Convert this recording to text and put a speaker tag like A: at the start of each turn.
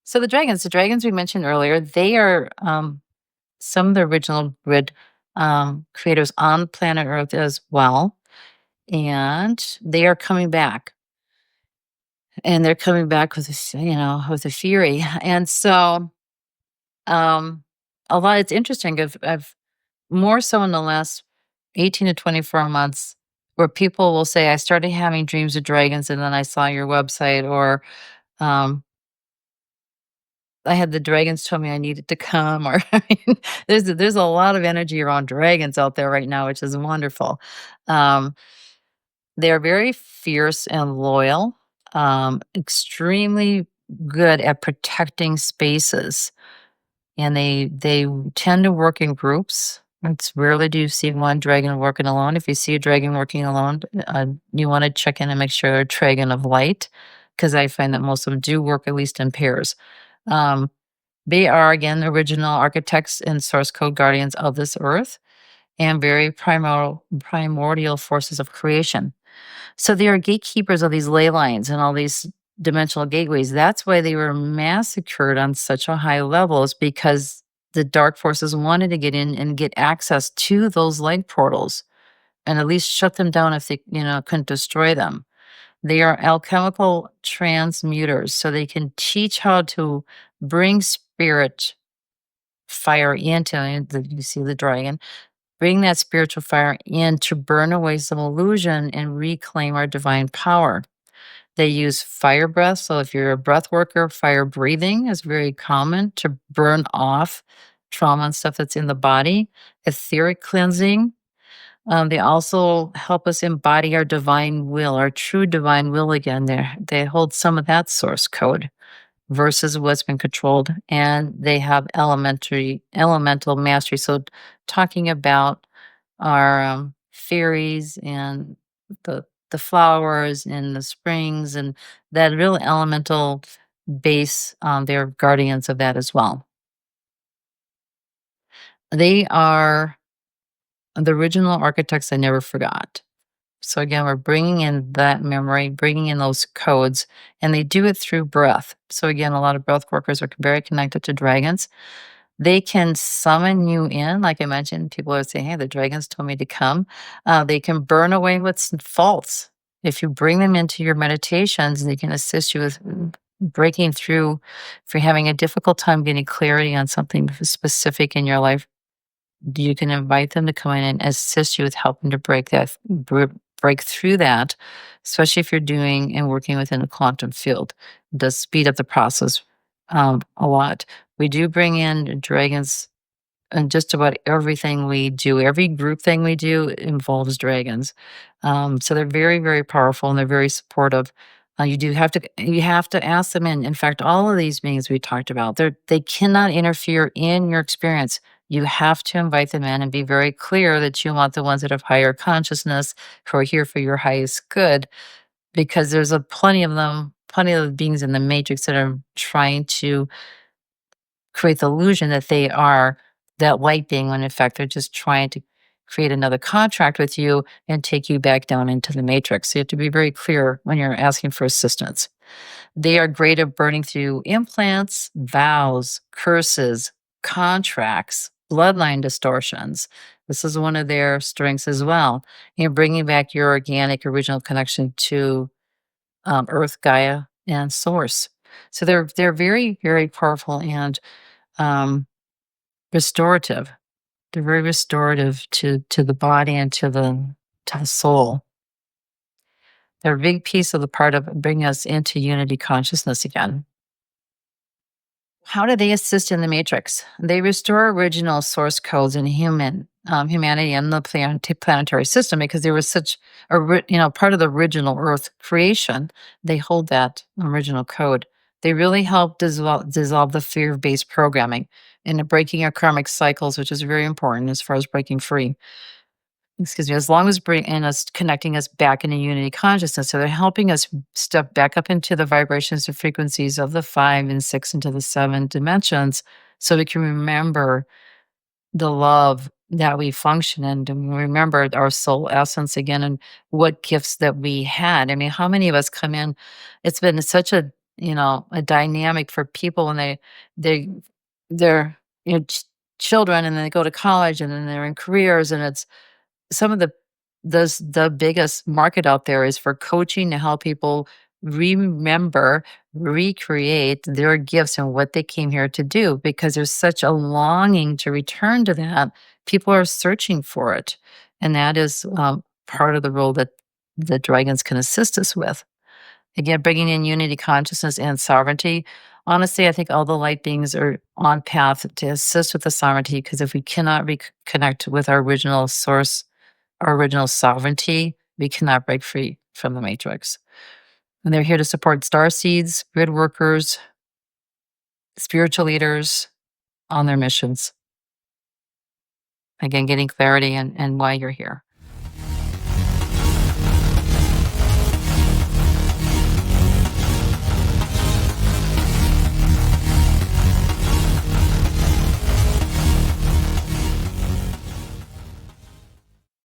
A: So the dragons we mentioned earlier, they are some of the original grid creators on planet Earth as well, and they are coming back, and they're coming back with with a fury, and so um, a lot. It's interesting. I've more so in the last 18 to 24 months, where people will say, "I started having dreams of dragons, and then I saw your website," or um, I had the dragons tell me I needed to come, or I mean, there's a lot of energy around dragons out there right now, which is wonderful. Um, they're very fierce and loyal, extremely good at protecting spaces, and they tend to work in groups. It's rarely do you see one dragon working alone. If you see a dragon working alone, you want to check in and make sure they're a dragon of light, because I find that most of them do work at least in pairs. Um, they are, again, the original architects and source code guardians of this earth and very primordial forces of creation. So they are gatekeepers of these ley lines and all these dimensional gateways. That's why they were massacred on such a high level, is because the dark forces wanted to get in and get access to those light portals and at least shut them down if they, couldn't destroy them. They are alchemical transmuters, so they can teach how to bring spirit fire into, and you see the dragon, bring that spiritual fire in to burn away some illusion and reclaim our divine power. They use fire breath. So if you're a breath worker, fire breathing is very common to burn off trauma and stuff that's in the body. Etheric cleansing. They also help us embody our divine will, our true divine will again. They hold some of that source code versus what's been controlled, and they have elemental mastery. So talking about our fairies and the flowers and the springs and that real elemental base, they're guardians of that as well. They are the original architects I never forgot. So again, we're bringing in that memory, bringing in those codes, and they do it through breath. So again, a lot of breath workers are very connected to dragons. They can summon you in, like I mentioned. People are saying, "Hey, the dragons told me to come." They can burn away what's false. If you bring them into your meditations, they can assist you with breaking through. If you're having a difficult time getting clarity on something specific in your life, you can invite them to come in and assist you with helping to break through that, especially if you're doing and working within a quantum field. It does speed up the process a lot. We do bring in dragons and just about everything we do. Every group thing we do involves dragons. So they're very, very powerful and they're very supportive. You have to ask them in. In fact, all of these beings we talked about, they cannot interfere in your experience. You have to invite them in and be very clear that you want the ones that have higher consciousness, who are here for your highest good, because there's a plenty of them, plenty of beings in the matrix that are trying to create the illusion that they are that light being, when in fact they're just trying to create another contract with you and take you back down into the matrix. So you have to be very clear when you're asking for assistance. They are great at burning through implants, vows, curses, contracts, bloodline distortions. This is one of their strengths as well. Bringing back your organic original connection to Earth, Gaia, and Source. So they're very, very powerful and um, restorative. They're very restorative to the body and to the soul. They're a big piece of the part of bringing us into unity consciousness again. How do they assist in the matrix? They restore original source codes in humanity and the planetary system, because there was such part of the original Earth creation. They hold that original code. They really help dissolve the fear-based programming and breaking our karmic cycles, which is very important as far as breaking free. Excuse me, as long as bringing us, connecting us back into unity consciousness. So they're helping us step back up into the vibrations and frequencies of the 5 and 6 into the 7 dimensions, so we can remember the love that we function in, and remember our soul essence again and what gifts that we had. I mean, how many of us come in? It's been such a a dynamic for people when they they're, children, and then they go to college, and then they're in careers, and it's some of the biggest market out there is for coaching to help people remember, recreate their gifts and what they came here to do, because there's such a longing to return to that. People are searching for it, and that is part of the role that the dragons can assist us with. Again, bringing in unity consciousness and sovereignty. Honestly, I think all the light beings are on path to assist with the sovereignty, because if we cannot reconnect with our original source, our original sovereignty, we cannot break free from the matrix. And they're here to support star seeds, grid workers, spiritual leaders on their missions. Again, getting clarity and why you're here.